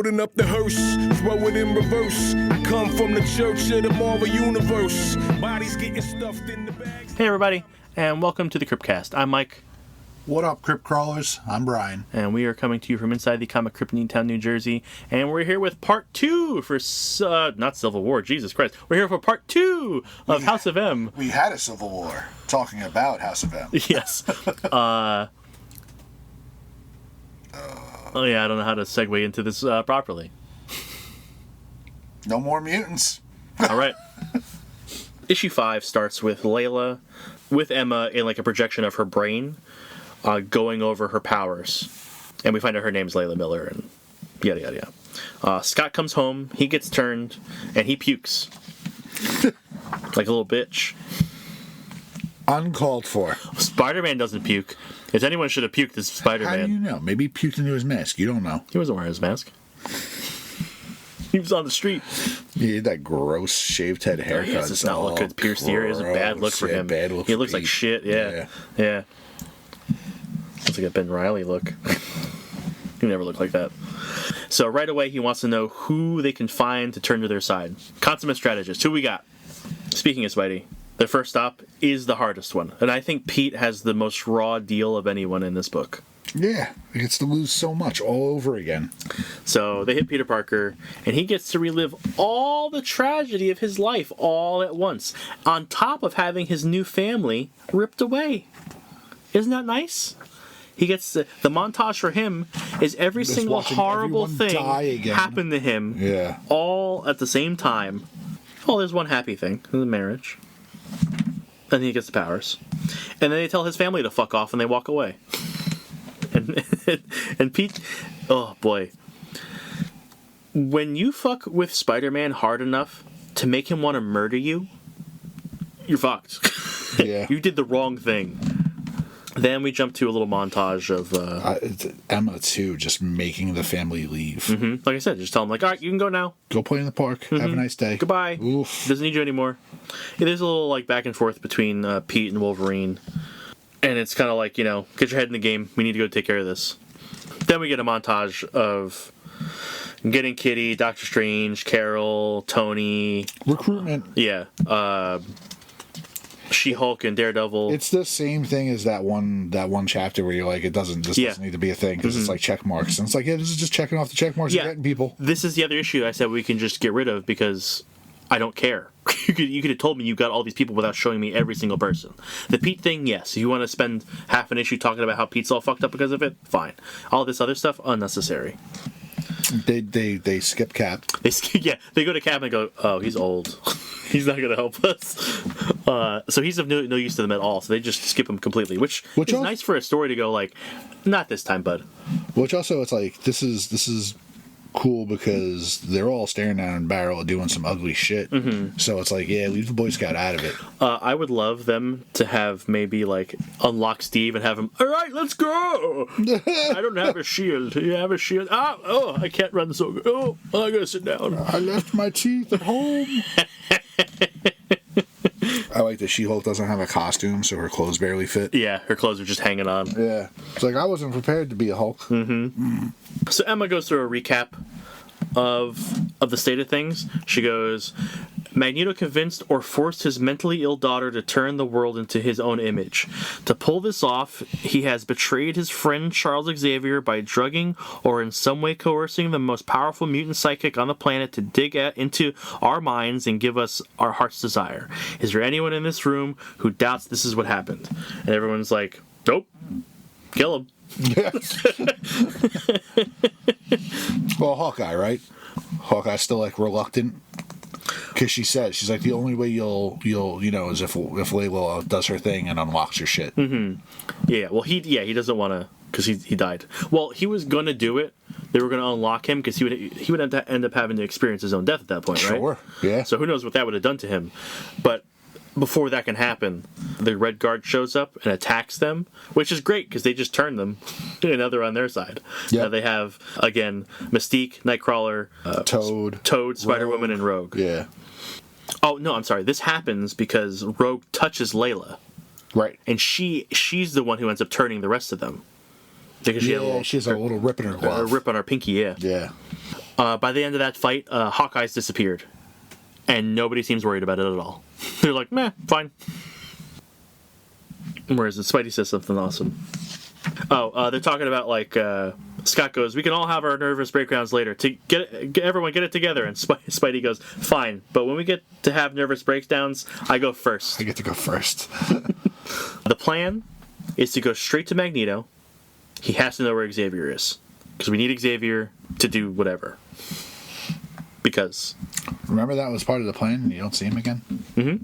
loading up the hearse, throw it in reverse. I come from the church of the Marvel Universe. Bodies getting stuffed in the bags. Hey everybody, and welcome to the Cryptcast. I'm Mike. What up, Crypt Crawlers? I'm Brian. And we are coming to you from inside the Comic Crypt in Newtown, New Jersey. And we're here with part 2 for, not Civil War, Jesus Christ. We're here for part 2 of House of M. We had a Civil War talking about House of M. Yes. Oh yeah, I don't know how to segue into this properly. No more mutants. All right. Issue 5 starts with Layla, with Emma in like a projection of her brain, going over her powers. And we find out her name's Layla Miller, and yada yada yada. Scott comes home, he gets turned, and he pukes. Like a little bitch. Uncalled for. Spider-Man doesn't puke. If anyone should have puked, it's Spider-Man. How do you know? Maybe he puked into his mask. You don't know. He wasn't wearing his mask. He was on the street. He had that gross shaved head haircut. He does not look good. Pierced ear is a bad look for him. Bad look he looks like shit. Yeah. Looks like a Ben Reilly look. He never looked like that. So right away he wants to know who they can find to turn to their side. Consummate strategist. Who we got? Speaking of Spidey, their first stop is the hardest one. And I think Pete has the most raw deal of anyone in this book. Yeah, he gets to lose so much all over again. So they hit Peter Parker, and he gets to relive all the tragedy of his life all at once, on top of having his new family ripped away. Isn't that nice? He gets the montage for him is every Just single horrible thing happened to him, all at the same time. Oh, there's one happy thing, the marriage. And then he gets the powers. And then they tell his family to fuck off, and they walk away. And Pete, oh boy. When you fuck with Spider-Man hard enough to make him want to murder you, you're fucked. Yeah. You did the wrong thing. Then we jump to a little montage of Emma too, just making the family leave. Mm-hmm. Like I said, just tell him like, all right, you can go now. Go play in the park. Have a nice day. Goodbye. Oof. Doesn't need you anymore. Yeah, there's a little like back and forth between Pete and Wolverine, and it's kind of like, you know, get your head in the game. We need to go take care of this. Then we get a montage of getting Kitty, Doctor Strange, Carol, Tony, recruitment. Yeah. She-Hulk and Daredevil. It's the same thing as that one chapter where you're like, this doesn't need to be a thing because it's like check marks, and it's like, this is just checking off the check marks and getting people. This is the other issue I said we can just get rid of because I don't care. You could have told me you got all these people without showing me every single person. The Pete thing, yes. If you want to spend half an issue talking about how Pete's all fucked up because of it, fine. All this other stuff, unnecessary. They skip Cap. They go to Cap and go, oh, he's old. He's not going to help us. So he's of no use to them at all. So they just skip him completely, which is nice for a story to go like, not this time, bud. Which also, it's like, this is cool because they're all staring down a barrel doing some ugly shit. So it's like, leave the Boy Scout out of it. I would love them to have maybe like unlock Steve and have him, all right, let's go. I don't have a shield. You have a shield? Oh, I can't run so good. Oh, I gotta sit down. I left my teeth at home. I like that She-Hulk doesn't have a costume, so her clothes barely fit. Yeah, her clothes are just hanging on. Yeah. It's like, I wasn't prepared to be a Hulk. So Emma goes through a recap of the state of things. She goes, Magneto convinced or forced his mentally ill daughter to turn the world into his own image. To pull this off, he has betrayed his friend Charles Xavier by drugging or in some way coercing the most powerful mutant psychic on the planet to dig into our minds and give us our heart's desire. Is there anyone in this room who doubts this is what happened? And everyone's like, nope. Kill him. Yes. Well, Hawkeye, right? Hawkeye's still like reluctant because she's like, the only way you'll is if Layla does her thing and unlocks your shit. Yeah. Well, he doesn't want to because he died. Well, he was gonna do it. They were gonna unlock him because he would end up having to experience his own death at that point, right? Sure. Yeah. So who knows what that would have done to him, but. Before that can happen, the Red Guard shows up and attacks them, which is great because they just turn them, and now they're on their side. Yep. Now they have, again, Mystique, Nightcrawler, Toad, Spider-Woman, and Rogue. Yeah. Oh, no, I'm sorry. This happens because Rogue touches Layla. Right. And she's the one who ends up turning the rest of them. Because she has a little rip in her glove. A rip on her pinky, yeah. Yeah. By the end of that fight, Hawkeye's disappeared. And nobody seems worried about it at all. They're like, meh, fine. Whereas Spidey says something awesome. They're talking about, like, Scott goes, we can all have our nervous breakdowns later. Everyone get it together. And Spidey goes, fine. But when we get to have nervous breakdowns, I go first. I get to go first. The plan is to go straight to Magneto. He has to know where Xavier is. Because we need Xavier to do whatever. Because. Remember that was part of the plan and you don't see him again? Mm-hmm.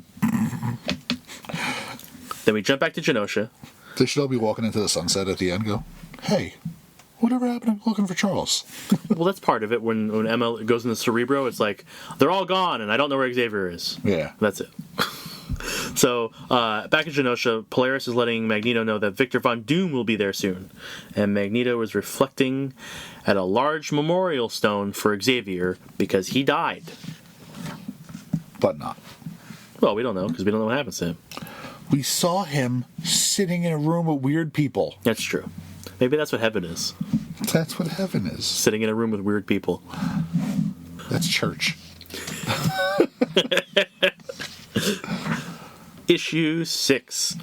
Then we jump back to Genosha. They should all be walking into the sunset at the end go, hey, whatever happened to looking for Charles? Well, that's part of it. When Emma goes into Cerebro, it's like, they're all gone and I don't know where Xavier is. Yeah. That's it. So, back in Genosha, Polaris is letting Magneto know that Victor Von Doom will be there soon. And Magneto is reflecting at a large memorial stone for Xavier because he died. But not. Well, we don't know because we don't know what happens to him. We saw him sitting in a room with weird people. That's true. Maybe that's what heaven is. That's what heaven is. Sitting in a room with weird people. That's church. Issue 6.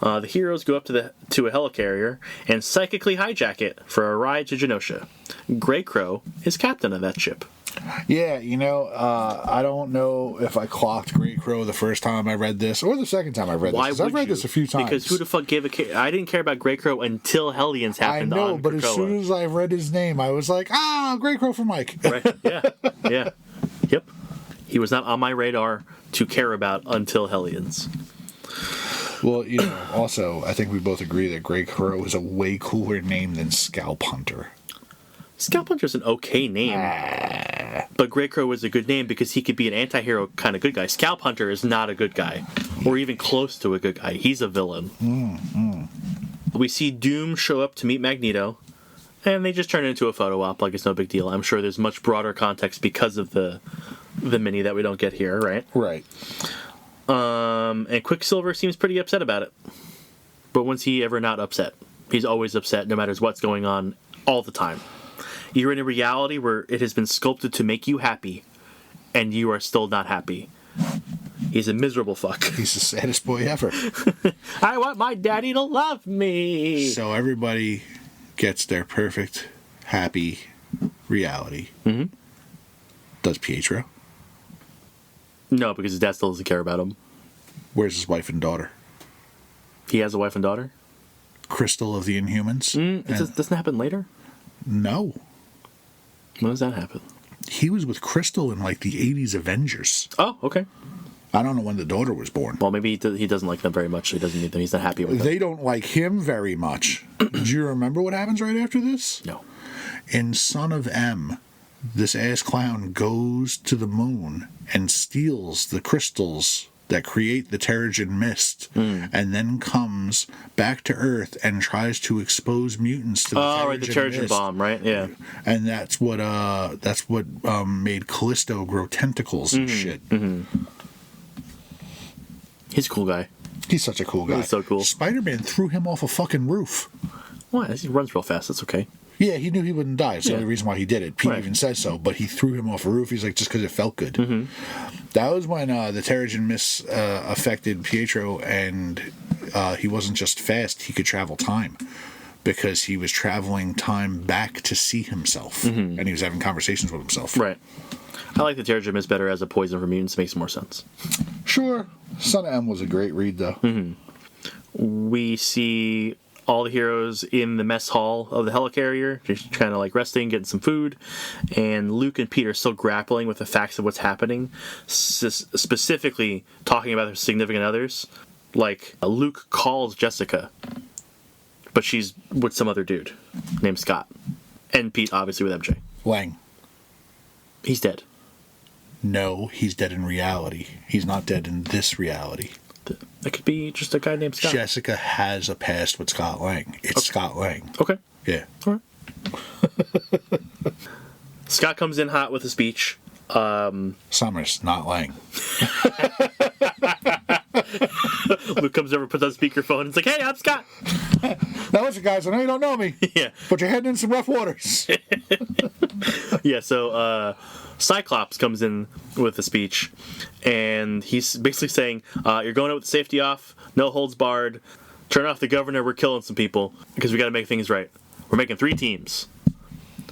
The heroes go up to a helicarrier and psychically hijack it for a ride to Genosha. Grey Crow is captain of that ship. Yeah, I don't know if I clocked Grey Crow the first time I read this or the second time I read this. Because I've read this a few times. Because who the fuck gave I didn't care about Grey Crow until Hellions happened. I know, but Krakoa. As soon as I read his name, I was like, Grey Crow for Mike. Right? Yeah. Yep. He was not on my radar to care about until Hellions. Well, also, I think we both agree that Grey Crow is a way cooler name than Scalp Hunter. Scalp Hunter's an okay name. But Grey Crow is a good name because he could be an anti-hero kind of good guy. Scalp Hunter is not a good guy. Or even close to a good guy. He's a villain. Mm-hmm. We see Doom show up to meet Magneto. And they just turn it into a photo op like it's no big deal. I'm sure there's much broader context because of the mini that we don't get here, right? Right. And Quicksilver seems pretty upset about it. But when's he ever not upset? He's always upset no matter what's going on all the time. You're in a reality where it has been sculpted to make you happy, and you are still not happy. He's a miserable fuck. He's the saddest boy ever. I want my daddy to love me. So everybody gets their perfect, happy reality. Mm-hmm. Does Pietro? No, because his dad still doesn't care about him. Where's his wife and daughter? He has a wife and daughter? Crystal of the Inhumans. Doesn't happen later? No. When does that happen? He was with Crystal in like the 80s Avengers. Oh, okay. I don't know when the daughter was born. Well, maybe he doesn't like them very much. So he doesn't need them. He's not happy with them. They don't like him very much. Do you remember what happens right after this? No. In Son of M, this ass clown goes to the moon and steals the crystals that create the Terrigen Mist, and then comes back to Earth and tries to expose mutants to the Terrigen right, the Terrigen Mist. bomb, right? Yeah. And that's what made Callisto grow tentacles and shit. Mm-hmm. He's a cool guy. He's such a cool guy. He's so cool. Spider-Man threw him off a fucking roof. Why? He runs real fast. That's okay. Yeah, he knew he wouldn't die. It's the only reason why he did it. Pete Right. even said so, but he threw him off a roof. He's like, just because it felt good. Mm-hmm. That was when the Terrigen Mist affected Pietro, and he wasn't just fast, he could travel time. Because he was traveling time back to see himself. Mm-hmm. And he was having conversations with himself. Right. I like the Terrigen Mist better as a poison for mutants. Makes more sense. Sure. Son of M was a great read, though. Mm-hmm. We see all the heroes in the mess hall of the helicarrier, just kind of like resting, getting some food, and Luke and Peter are still grappling with the facts of what's happening, specifically talking about their significant others. Like, Luke calls Jessica, but she's with some other dude named Scott. And Pete, obviously, with MJ. Lang. He's dead. No, he's dead in reality. He's not dead in this reality. That could be just a guy named Scott. Jessica has a past with Scott Lang. It's Scott Lang. Okay. Yeah. All right. Scott comes in hot with a speech. Summers, not Lang. Luke comes over, puts on speakerphone, and it's like, hey, I'm Scott. Now listen, guys, I know you don't know me. Yeah. But you're heading in some rough waters. Yeah, so Cyclops comes in with a speech, and he's basically saying, you're going out with the safety off, no holds barred, turn off the governor, we're killing some people, because we got to make things right. We're making 3 teams.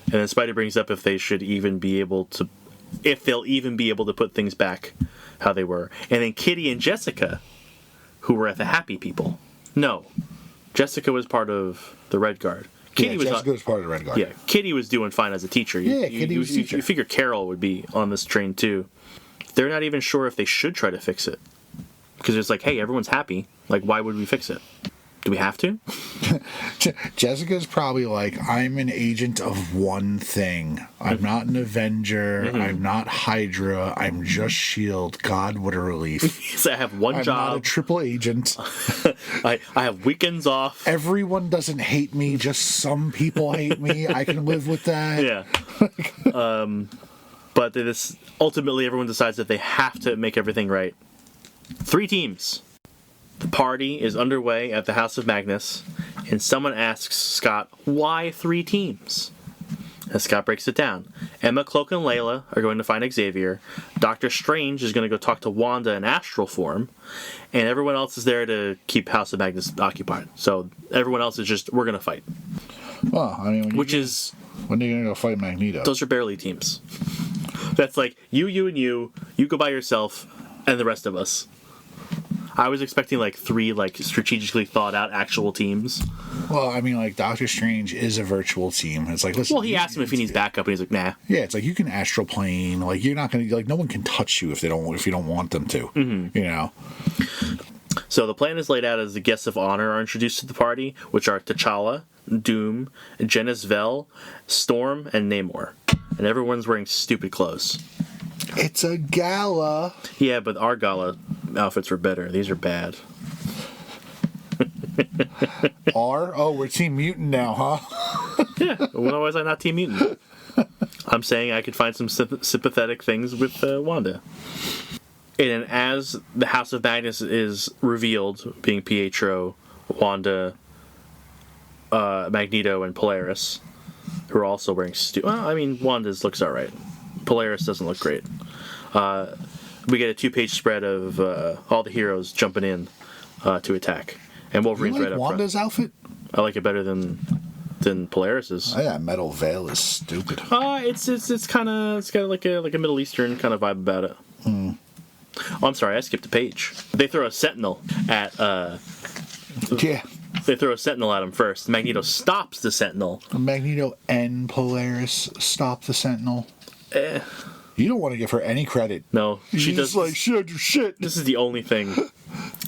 And then Spidey brings up if they'll even be able to put things back how they were. And then Kitty and Jessica, who were at the Happy People. No, Jessica was part of the Red Guard. Jessica was part of the Red Guard. Yeah, Kitty was doing fine as a teacher. Kitty was a teacher. You figure Carol would be on this train too. They're not even sure if they should try to fix it. Because it's like, hey, everyone's happy. Like, why would we fix it? Do we have to? Jessica's probably like, I'm an agent of one thing. I'm not an Avenger. I'm not Hydra. I'm just S.H.I.E.L.D. God, what a relief. So I have one job. I'm not a triple agent. I have weekends off. Everyone doesn't hate me. Just some people hate me. I can live with that. Yeah. But ultimately everyone decides that they have to make everything right. 3 teams. The party is underway at the House of Magnus, and someone asks Scott, why 3 teams? And Scott breaks it down. Emma, Cloak, and Layla are going to find Xavier. Doctor Strange is going to go talk to Wanda in astral form, and everyone else is there to keep House of Magnus occupied. So everyone else is just, we're going to fight. Well, I mean, when are you going to go fight Magneto? Those are barely teams. That's like, you, and you go by yourself, and the rest of us. I was expecting 3 strategically thought out actual teams. Well, I mean, Doctor Strange is a virtual team. It's like, listen. Well, he asked him if he needs backup, and he's like, nah. Yeah, it's like you can astral plane. You're not gonna no one can touch you if you don't want them to. Mm-hmm. You know. So the plan is laid out as the guests of honor are introduced to the party, which are T'Challa, Doom, Genis-Vell, Storm, and Namor, and everyone's wearing stupid clothes. It's a gala. Yeah, but our gala outfits were better. These are bad. We're Team Mutant now, huh? Yeah. Why was I not Team Mutant? I'm saying I could find some sympathetic things with Wanda. And as the House of Magnus is revealed, being Pietro, Wanda, Magneto, and Polaris, who are also wearing Wanda's looks alright. Polaris doesn't look great. We get a 2-page spread of all the heroes jumping in to attack, and Wolverine's right up front. Wanda's outfit? I like it better than Polaris's. Oh, yeah, metal veil is stupid. It's got like a Middle Eastern kind of vibe about it. Oh, I'm sorry, I skipped a page. They throw a sentinel at Yeah. They throw a sentinel at him first. Magneto stops the sentinel. Magneto and Polaris stop the sentinel. You don't want to give her any credit. No, she does. Shit. This is the only thing.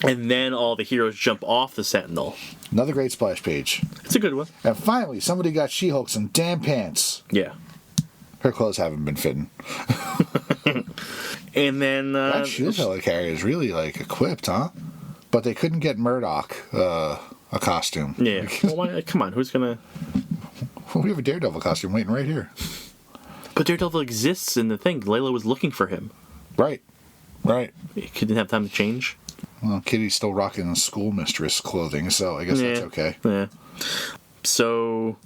And then all the heroes jump off the sentinel. Another great splash page. It's a good one. And finally, somebody got She-Hulk some damn pants. Yeah. Her clothes haven't been fitting. And then that shield helicarrier is really equipped, huh? But they couldn't get Murdoch a costume. Yeah. Well, come on, who's gonna? We have a Daredevil costume waiting right here. But Daredevil exists in the thing. Layla was looking for him. Right. He didn't have time to change. Well, Kitty's still rocking the schoolmistress clothing, so I guess that's okay. Yeah. So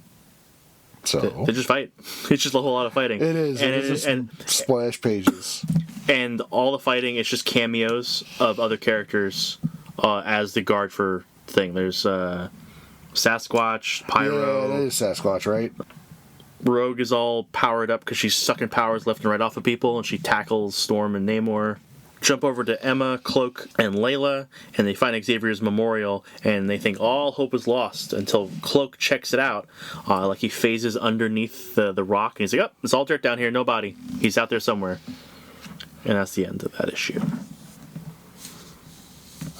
they just fight. It's just a whole lot of fighting. It is. And splash pages. And all the fighting is just cameos of other characters as the guard for thing. There's Sasquatch, Pyro. Yeah, it is Sasquatch, right? Rogue is all powered up because she's sucking powers left and right off of people, and she tackles Storm and Namor. Jump over to Emma, Cloak, and Layla, and they find Xavier's memorial, and they think all hope is lost until Cloak checks it out. He phases underneath the rock, and he's like, it's all dirt down here, no body. He's out there somewhere. And that's the end of that issue.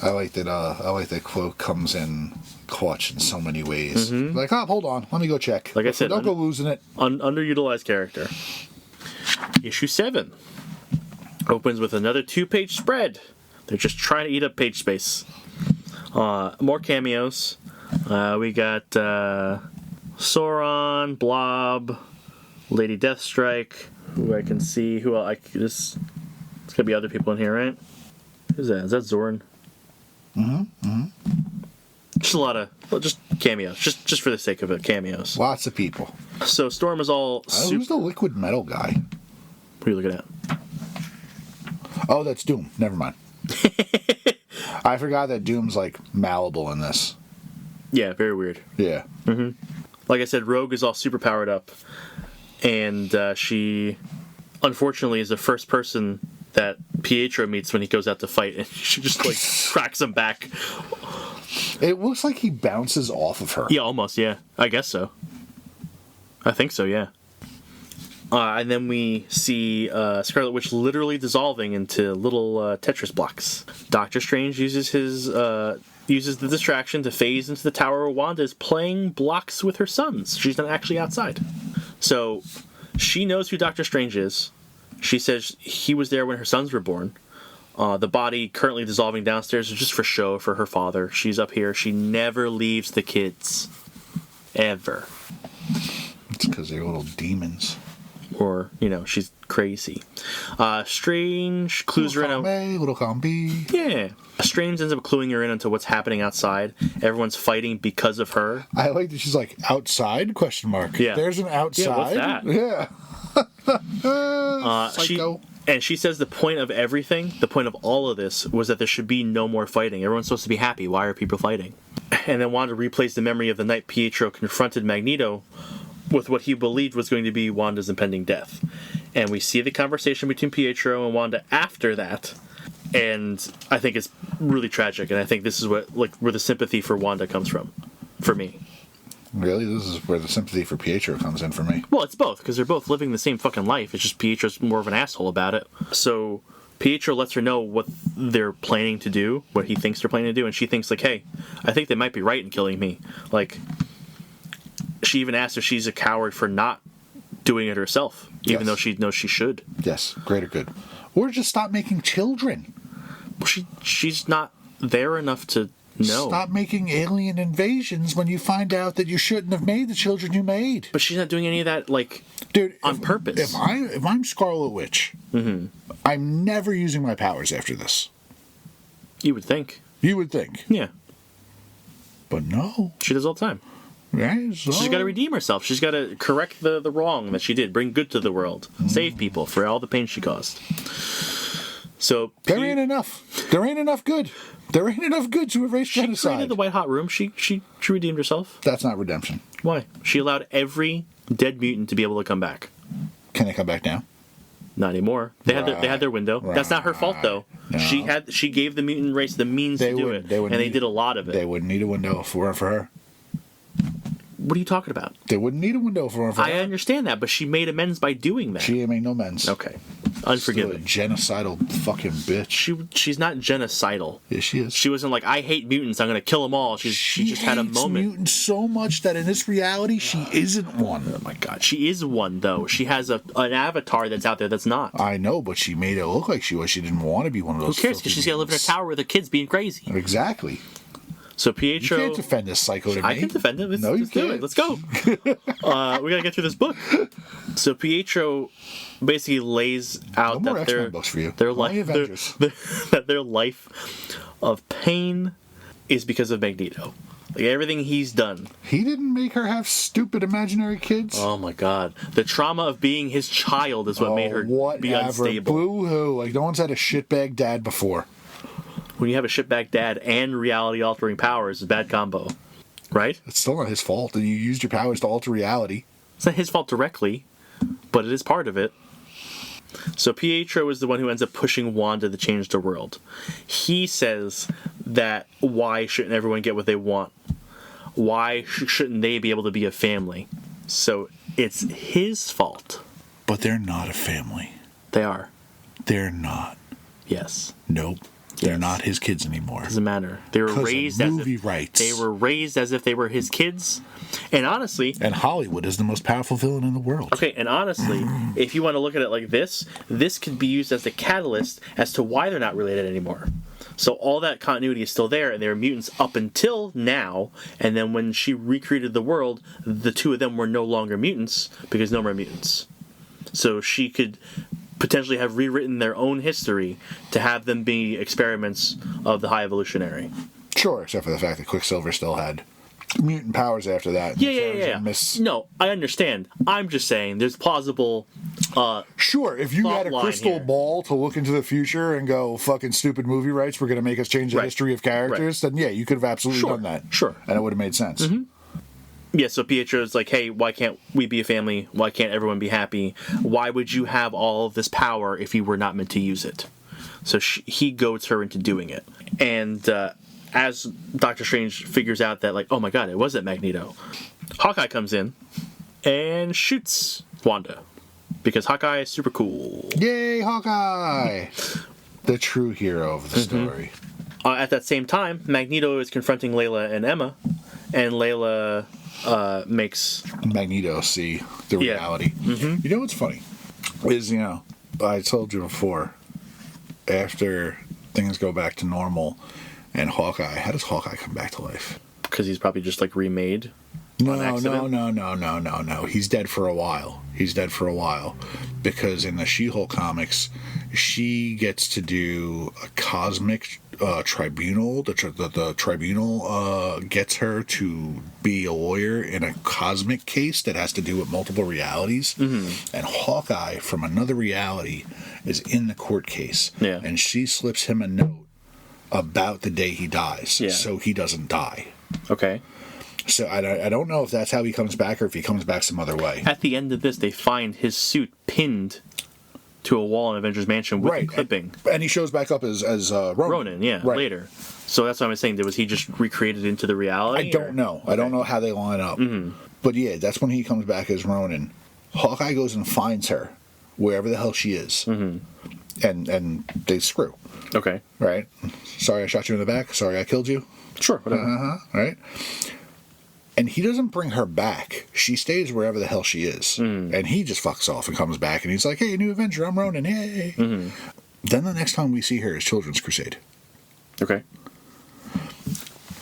I like that Cloak comes in clutch in so many ways. Mm-hmm. Hold on, let me go check. Like I said, don't go losing it. Underutilized character. Issue 7 opens with another 2-page spread. They're just trying to eat up page space. More cameos. We got Sauron, Blob, Lady Deathstrike, who I can see. Who it's gonna be other people in here, right? Who's that? Is that Zoran? Mm-hmm. Just a lot of Cameos, just for the sake of it, cameos. Lots of people. So Storm is all Who's the liquid metal guy? What are you looking at? Oh, that's Doom. Never mind. I forgot that Doom's like malleable in this. Yeah, very weird. Yeah. Like I said, Rogue is all super powered up, and she, unfortunately, is the first person that Pietro meets when he goes out to fight, and she just like cracks him back. It looks like he bounces off of her. Yeah, almost. Yeah, I guess so. I think so. Yeah. And then we see Scarlet Witch literally dissolving into little Tetris blocks. Doctor Strange uses the distraction to phase into the tower where Wanda is playing blocks with her sons. She's not actually outside. So she knows who Doctor Strange is. She says he was there when her sons were born. The body currently dissolving downstairs is just for show for her father. She's up here. She never leaves the kids. Ever. It's because they're little demons. Or, she's crazy. Strange clues her in. Little combi. Yeah. Strange ends up cluing her in into what's happening outside. Everyone's fighting because of her. I like that she's like, outside? ? Yeah. There's an outside? Yeah, what's that? Yeah. Psycho. She says the point of everything, the point of all of this, was that there should be no more fighting. Everyone's supposed to be happy. Why are people fighting? And then Wanda replays the memory of the night Pietro confronted Magneto with what he believed was going to be Wanda's impending death. And we see the conversation between Pietro and Wanda after that. And I think it's really tragic. And I think this is where the sympathy for Wanda comes from, for me. Really? This is where the sympathy for Pietro comes in for me. Well, it's both, because they're both living the same fucking life. It's just Pietro's more of an asshole about it. So Pietro lets her know what they're planning to do, what he thinks they're planning to do, and she thinks, like, hey, I think they might be right in killing me. Like, she even asks if she's a coward for not doing it herself, even though she knows she should. Yes, greater good. Or just stop making children. Well, she's not there enough to know. Stop making alien invasions when you find out that you shouldn't have made the children you made. But she's not doing any of that, dude, on purpose. If I'm Scarlet Witch, I'm never using my powers after this. You would think. You would think. Yeah. But no. She does all the time. Right, so. She's got to redeem herself. She's got to correct the wrong that she did, bring good to the world, save people for all the pain she caused. So there ain't enough. There ain't enough good. There ain't enough good to erase genocide. She created the White Hot Room. She redeemed herself. That's not redemption. Why? She allowed every dead mutant to be able to come back. Can they come back now? Not anymore. They had their window. Right. That's not her fault though. No. She gave the mutant race the means to do it, and they did a lot of it. They wouldn't need a window if it weren't for her. What are you talking about? They wouldn't need a window for her. I understand that, but she made amends by doing that. She ain't made no amends. Okay. Unforgiving. Still a genocidal fucking bitch. She's not genocidal. Yes, she is. She wasn't like, I hate mutants, I'm going to kill them all. She just had a moment. She hates mutants so much that in this reality, she isn't one. Oh my god. She is one, though. She has an avatar that's out there that's not. I know, but she made it look like she was. She didn't want to be one of those. Who cares? Because she's got to live in a tower with her kids being crazy. Exactly. So Pietro... You can't defend this psycho to me. I can defend him. No, you can't. Let's go. We gotta get through this book. So Pietro basically lays out that their life of pain is because of Magneto. Like everything he's done. He didn't make her have stupid imaginary kids. Oh my god. The trauma of being his child is what made her be unstable. Boo-hoo. Like no one's had a shitbag dad before. When you have a shitbag dad and reality-altering powers, it's a bad combo. Right? It's still not his fault that you used your powers to alter reality. It's not his fault directly, but it is part of it. So Pietro is the one who ends up pushing Wanda to change the world. He says that why shouldn't everyone get what they want? Why shouldn't they be able to be a family? So it's his fault. But they're not a family. They are. They're not. Yes. Nope. They're not his kids anymore. Doesn't matter. They were raised as if they were his kids. And honestly... And Hollywood is the most powerful villain in the world. Okay, and honestly, if you want to look at it like this could be used as the catalyst as to why they're not related anymore. So all that continuity is still there, and they were mutants up until now, and then when she recreated the world, the two of them were no longer mutants, because no more mutants. So she could potentially have rewritten their own history to have them be experiments of the High Evolutionary. Sure, except for the fact that Quicksilver still had mutant powers after that. Yeah. No, I understand. I'm just saying there's plausible. Sure, if you had a crystal ball to look into the future and go, fucking stupid movie rights, we're going to make us change the history of characters, then yeah, you could have absolutely done that. Sure. And it would have made sense. Mm-hmm. Yeah, so Pietro's like, hey, why can't we be a family? Why can't everyone be happy? Why would you have all of this power if you were not meant to use it? So he goads her into doing it. And as Doctor Strange figures out that, like, oh my god, it wasn't Magneto, Hawkeye comes in and shoots Wanda. Because Hawkeye is super cool. Yay, Hawkeye! The true hero of the story. At that same time, Magneto is confronting Layla and Emma, and Layla makes Magneto see the reality. You know what's funny? Is, I told you before, after things go back to normal, and Hawkeye, how does Hawkeye come back to life? Because he's probably just, like, remade. No. He's dead for a while. Because in the She-Hulk comics, she gets to do a cosmic tribunal. The tribunal gets her to be a lawyer in a cosmic case that has to do with multiple realities. And Hawkeye, from another reality, is in the court case. Yeah. And she slips him a note about the day he dies, so he doesn't die. Okay. So I don't know if that's how he comes back or if he comes back some other way. At the end of this, they find his suit pinned to a wall in Avengers Mansion with a clipping. And he shows back up as Ronan. Later. So that's what I was saying. Was he just recreated into the reality? I don't know. Okay. I don't know how they line up. But yeah, that's when he comes back as Ronan. Hawkeye goes and finds her, wherever the hell she is. And they screw. Okay. Right? Sorry I shot you in the back. Sorry I killed you. Sure, whatever. Right? And he doesn't bring her back. She stays wherever the hell she is. And he just fucks off and comes back. And he's like, hey, new Avenger, I'm Ronan. Yay. Then the next time we see her is Children's Crusade. Okay.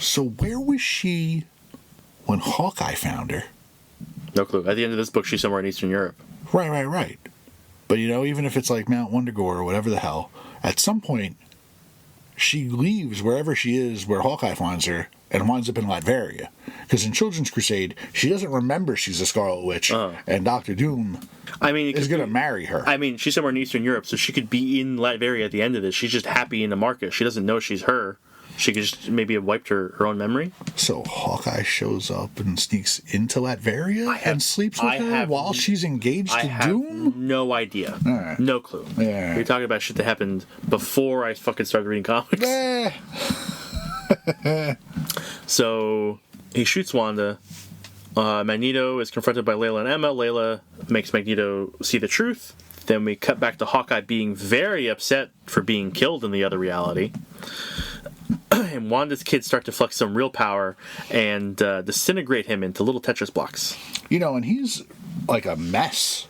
So where was she when Hawkeye found her? No clue. At the end of this book, she's somewhere in Eastern Europe. Right. But, even if it's like Mount Wundagore or whatever the hell, at some point, she leaves wherever she is where Hawkeye finds her and winds up in Latveria. Because in Children's Crusade, she doesn't remember she's a Scarlet Witch, and Doctor Doom is going to marry her. I mean, she's somewhere in Eastern Europe, so she could be in Latveria at the end of this. She's just happy in the market. She doesn't know she's her. She could just maybe have wiped her own memory. So Hawkeye shows up and sneaks into Latveria and sleeps with her while she's engaged to Doom? I have no idea. Right. No clue. Yeah. You're talking about shit that happened before I fucking started reading comics. So he shoots Wanda. Magneto is confronted by Layla and Emma. Layla makes Magneto see the truth. Then we cut back to Hawkeye being very upset for being killed in the other reality. And Wanda's kids start to flex some real power and disintegrate him into little Tetris blocks. And he's like a mess.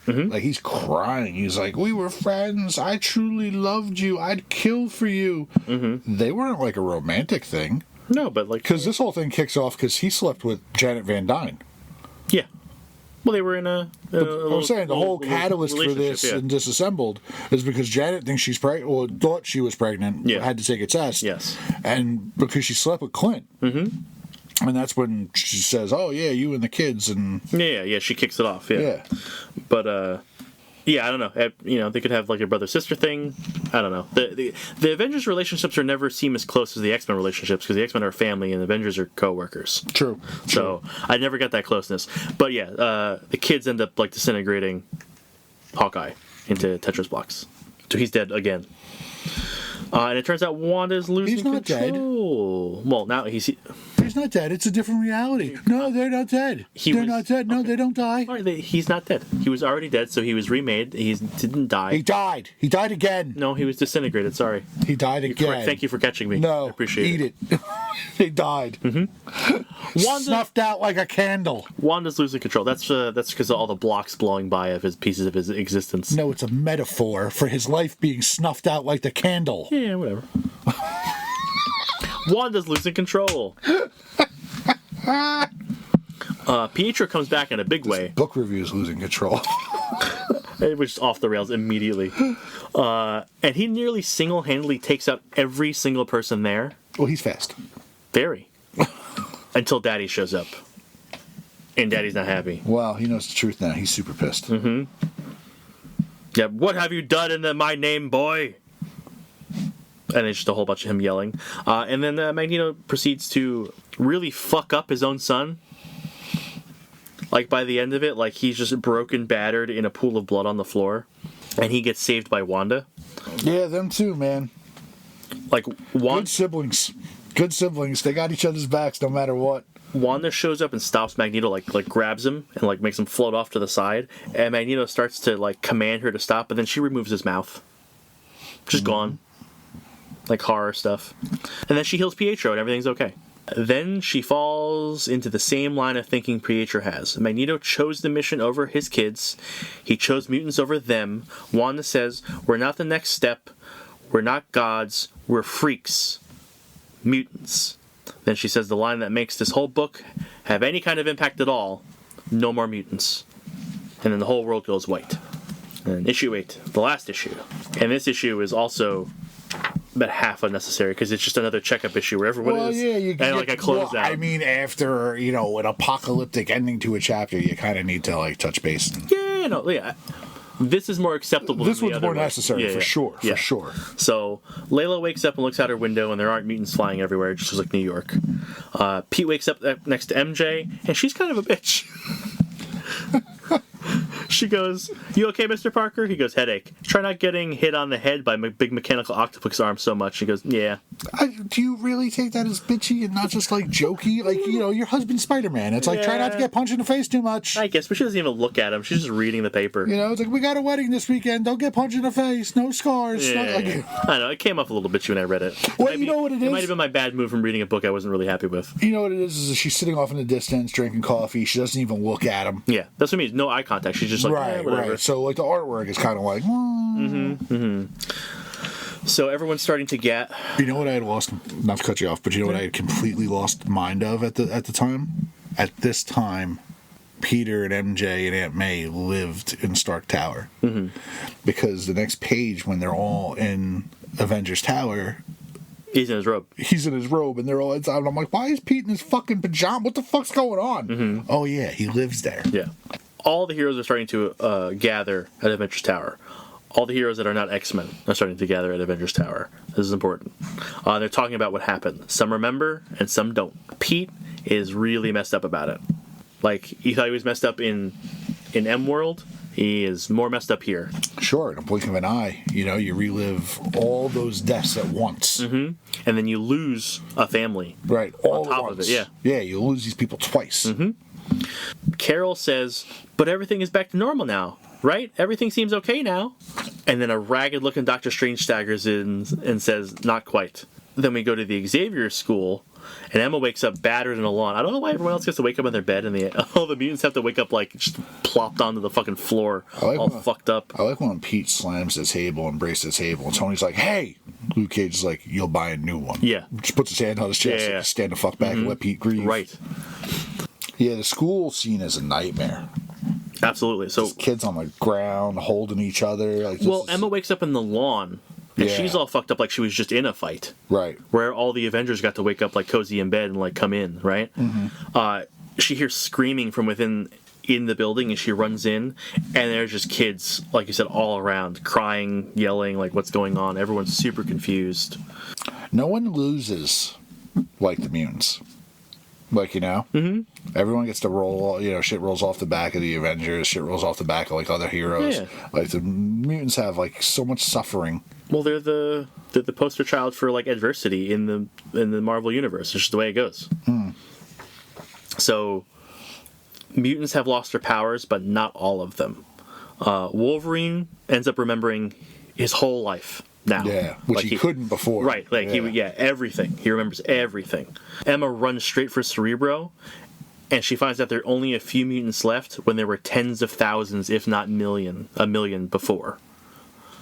Like, he's crying. He's like, we were friends. I truly loved you. I'd kill for you. They weren't like a romantic thing. No, but like... Because this whole thing kicks off because he slept with Janet Van Dyne. Yeah. Well, they were in I'm saying the whole catalyst for this and Disassembled is because Janet thinks she's pregnant, or thought she was pregnant, had to take a test. Yes. And because she slept with Clint. And that's when she says, oh, yeah, you and the kids. And Yeah, she kicks it off, yeah. But, I don't know. They could have like a brother-sister thing. I don't know. The Avengers relationships never seem as close as the X-Men relationships because the X-Men are a family and the Avengers are co-workers. True. So I never got that closeness. But yeah, the kids end up like disintegrating Hawkeye into Tetris blocks. So he's dead again. And it turns out Wanda's losing control. He's not dead. Well, now he's not dead. It's a different reality. No, they're not dead. They're not dead. No, they don't die. All right, he's not dead. He was already dead, so he was remade. He didn't die. He died. He died again. No, he was disintegrated. Sorry. He died again. Correct. Thank you for catching me. No, I appreciate it. He died. Snuffed out like a candle. Wanda's losing control. That's because of all the blocks blowing by of his pieces of his existence. No, it's a metaphor for his life being snuffed out like the candle. Yeah, whatever. Wanda's losing control. Pietro comes back in a big way. Book review's losing control. It was off the rails immediately. And he nearly single-handedly takes out every single person there. Well, he's fast. Very. until Daddy shows up. And Daddy's not happy. Well, he knows the truth now. He's super pissed. Yeah, what have you done in my name, boy? And it's just a whole bunch of him yelling. And then Magneto proceeds to really fuck up his own son. Like, by the end of it, like, he's just broken, battered in a pool of blood on the floor. And he gets saved by Wanda. Yeah, them too, man. Like, Good siblings. Good siblings. They got each other's backs no matter what. Wanda shows up and stops Magneto, like grabs him and, like, makes him float off to the side. And Magneto starts to, like, command her to stop, but then she removes his mouth. Just gone. Like horror stuff. And then she heals Pietro and everything's okay. Then she falls into the same line of thinking Pietro has. Magneto chose the mission over his kids. He chose mutants over them. Wanda says, we're not the next step. We're not gods. We're freaks. Mutants. Then she says the line that makes this whole book have any kind of impact at all. No more mutants. And then the whole world goes white. And issue 8, the last issue. And this issue is also about half unnecessary because it's just another checkup issue where everyone is. Yeah, you and like a closeout. I mean, after an apocalyptic ending to a chapter, you kind of need to like touch base. Yeah. This is more acceptable. This than the one's other more one. necessary for sure. So Layla wakes up and looks out her window, and there aren't mutants flying everywhere. It just looks like New York. Pete wakes up next to MJ, and she's kind of a bitch. She goes, "You okay, Mr. Parker?" He goes, "Headache. Try not getting hit on the head by my big mechanical octopus arm so much." She goes, "Yeah." Do you really take that as bitchy and not just like jokey? Like, your husband's Spider-Man. It's like, try not to get punched in the face too much. I guess, but she doesn't even look at him. She's just reading the paper. It's like, we got a wedding this weekend. Don't get punched in the face. No scars. Yeah. I know. It came off a little bitchy when I read it. Well, you know what it is? It might have been my bad move from reading a book I wasn't really happy with. You know what it is she's sitting off in the distance, drinking coffee. She doesn't even look at him. Yeah, that's what I mean. No eye contact. She's just like, whatever. Right. So, like, the artwork is kind of like, So everyone's starting to get... You know what I had lost, not to cut you off, but you know what I had completely lost mind of at the time? At this time, Peter and MJ and Aunt May lived in Stark Tower. Mm-hmm. Because the next page, when they're all in Avengers Tower... He's in his robe. And they're all inside. And I'm like, why is Pete in his fucking pajama? What the fuck's going on? Mm-hmm. Oh, yeah, he lives there. Yeah. All the heroes are starting to gather at Avengers Tower. All the heroes that are not X-Men are starting to gather at Avengers Tower. This is important. They're talking about what happened. Some remember, and some don't. Pete is really messed up about it. Like, you thought he was messed up in M-World. He is more messed up here. Sure, in a blink of an eye. You relive all those deaths at once. Mm-hmm. And then you lose a family. Right, all on top at once. of it, yeah. Yeah, you lose these people twice. Mm-hmm. Carol says, but everything is back to normal now, right? Everything seems okay now. And then a ragged-looking Doctor Strange staggers in and says, not quite. Then we go to the Xavier school, and Emma wakes up battered and alone. I don't know why everyone else gets to wake up in their bed, and all the mutants have to wake up, like, just plopped onto the fucking floor, fucked up. I like when Pete slams the table and breaks the table, and Tony's like, hey! Luke Cage is like, you'll buy a new one. Yeah. Just puts his hand on his chest and stand the fuck back and let Pete grieve. Right. Yeah, the school scene is a nightmare. Absolutely. So kids on the ground holding each other. Emma wakes up in the lawn, and she's all fucked up like she was just in a fight. Right. Where all the Avengers got to wake up like cozy in bed and like come in, right? Mm-hmm. She hears screaming from within in the building, and she runs in, and there's just kids, like you said, all around, crying, yelling, like what's going on. Everyone's super confused. No one loses like the mutants. Like, Mm-hmm. Everyone gets to roll, shit rolls off the back of the Avengers, shit rolls off the back of, like, other heroes. Yeah. Like, the mutants have, like, so much suffering. Well, they're the poster child for, like, adversity in the Marvel Universe. It's just the way it goes. So, mutants have lost their powers, but not all of them. Wolverine ends up remembering his whole life now. Yeah, which he couldn't before. Right, everything. He remembers everything. Emma runs straight for Cerebro, and she finds out there are only a few mutants left when there were tens of thousands, if not a million before.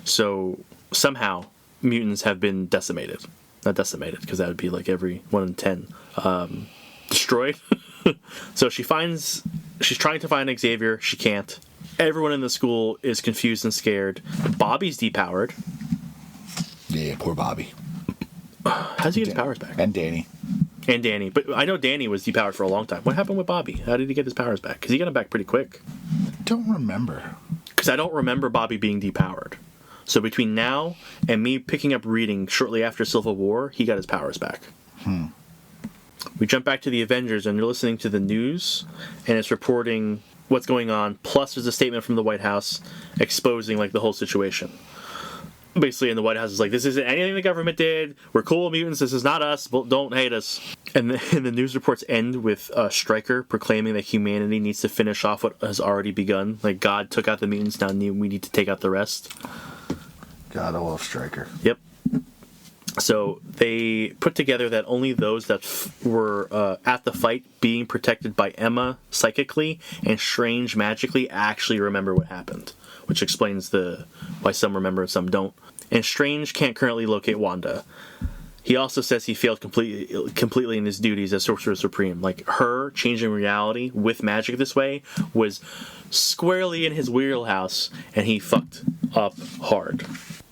So somehow mutants have been decimated. Not decimated, because that would be like every 1 in 10. Destroyed. So she's trying to find Xavier. She can't. Everyone in the school is confused and scared. Bobby's depowered. Yeah, poor Bobby. How's he get his powers back? And Danny. And Danny. But I know Danny was depowered for a long time. What happened with Bobby? How did he get his powers back? Because he got them back pretty quick. Don't remember. Because I don't remember Bobby being depowered. So between now and me picking up reading shortly after Civil War, he got his powers back. We jump back to the Avengers, and you're listening to the news, and it's reporting what's going on. Plus, there's a statement from the White House exposing like the whole situation. Basically, in the White House is like, this isn't anything the government did. We're cool mutants. This is not us. Don't hate us. And the news reports end with Stryker proclaiming that humanity needs to finish off what has already begun. Like, God took out the mutants, now we need to take out the rest. God, I love Stryker. Yep. So they put together that only those that were at the fight being protected by Emma psychically and Strange magically actually remember what happened, which explains why some remember and some don't. And Strange can't currently locate Wanda. He also says he failed completely in his duties as Sorcerer Supreme. Like, her changing reality with magic this way was squarely in his wheelhouse, and he fucked up hard.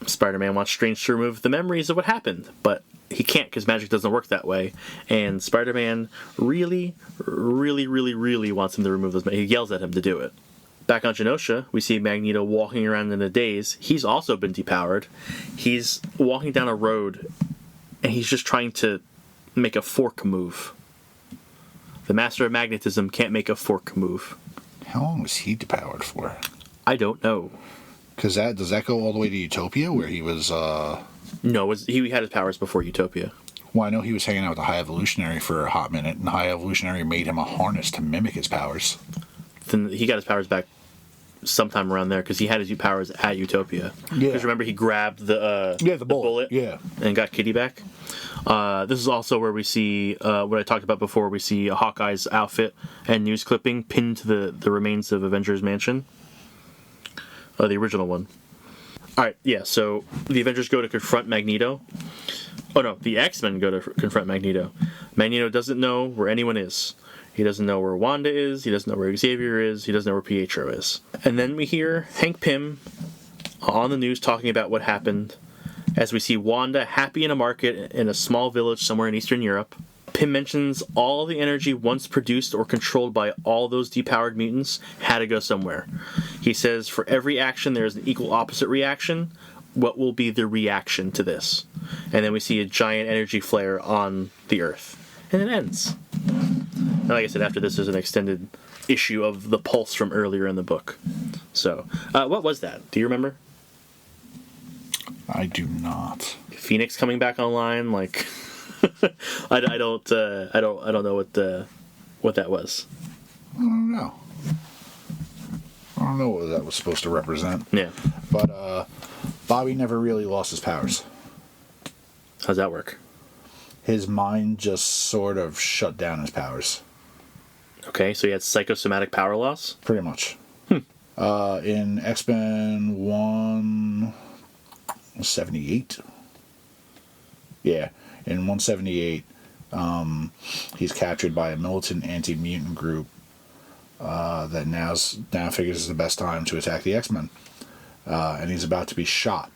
Spider-Man wants Strange to remove the memories of what happened, but he can't because magic doesn't work that way. And Spider-Man really, really, really, really wants him to remove those. He yells at him to do it. Back on Genosha, we see Magneto walking around in a daze. He's also been depowered. He's walking down a road, and he's just trying to make a fork move. The Master of Magnetism can't make a fork move. How long was he depowered for? I don't know. Because does that go all the way to Utopia, where he was... No, he had his powers before Utopia. Well, I know he was hanging out with the High Evolutionary for a hot minute, and the High Evolutionary made him a harness to mimic his powers. Then he got his powers back sometime around there, because he had his powers at Utopia. Yeah. Because remember, he grabbed the bullet and got Kitty back. This is also where we see what I talked about before. We see Hawkeye's outfit and news clipping pinned to the remains of Avengers Mansion. The original one. Alright, yeah, so the Avengers go to confront Magneto. Oh no, the X-Men go to confront Magneto. Magneto doesn't know where anyone is. He doesn't know where Wanda is. He doesn't know where Xavier is. He doesn't know where Pietro is. And then we hear Hank Pym on the news talking about what happened as we see Wanda happy in a market in a small village somewhere in Eastern Europe. Pym mentions all the energy once produced or controlled by all those depowered mutants had to go somewhere. He says for every action there is an equal opposite reaction. What will be the reaction to this? And then we see a giant energy flare on the Earth. And it ends. And like I said, after this, there's an extended issue of the Pulse from earlier in the book. So, what was that? Do you remember? I do not. Phoenix coming back online, like I don't know what that was. I don't know. I don't know what that was supposed to represent. Yeah. But Bobby never really lost his powers. How's that work? His mind just sort of shut down his powers. Okay, so he had psychosomatic power loss? Pretty much. In X-Men 178. Yeah, in 178, he's captured by a militant anti-mutant group that now figures it's the best time to attack the X-Men. And he's about to be shot.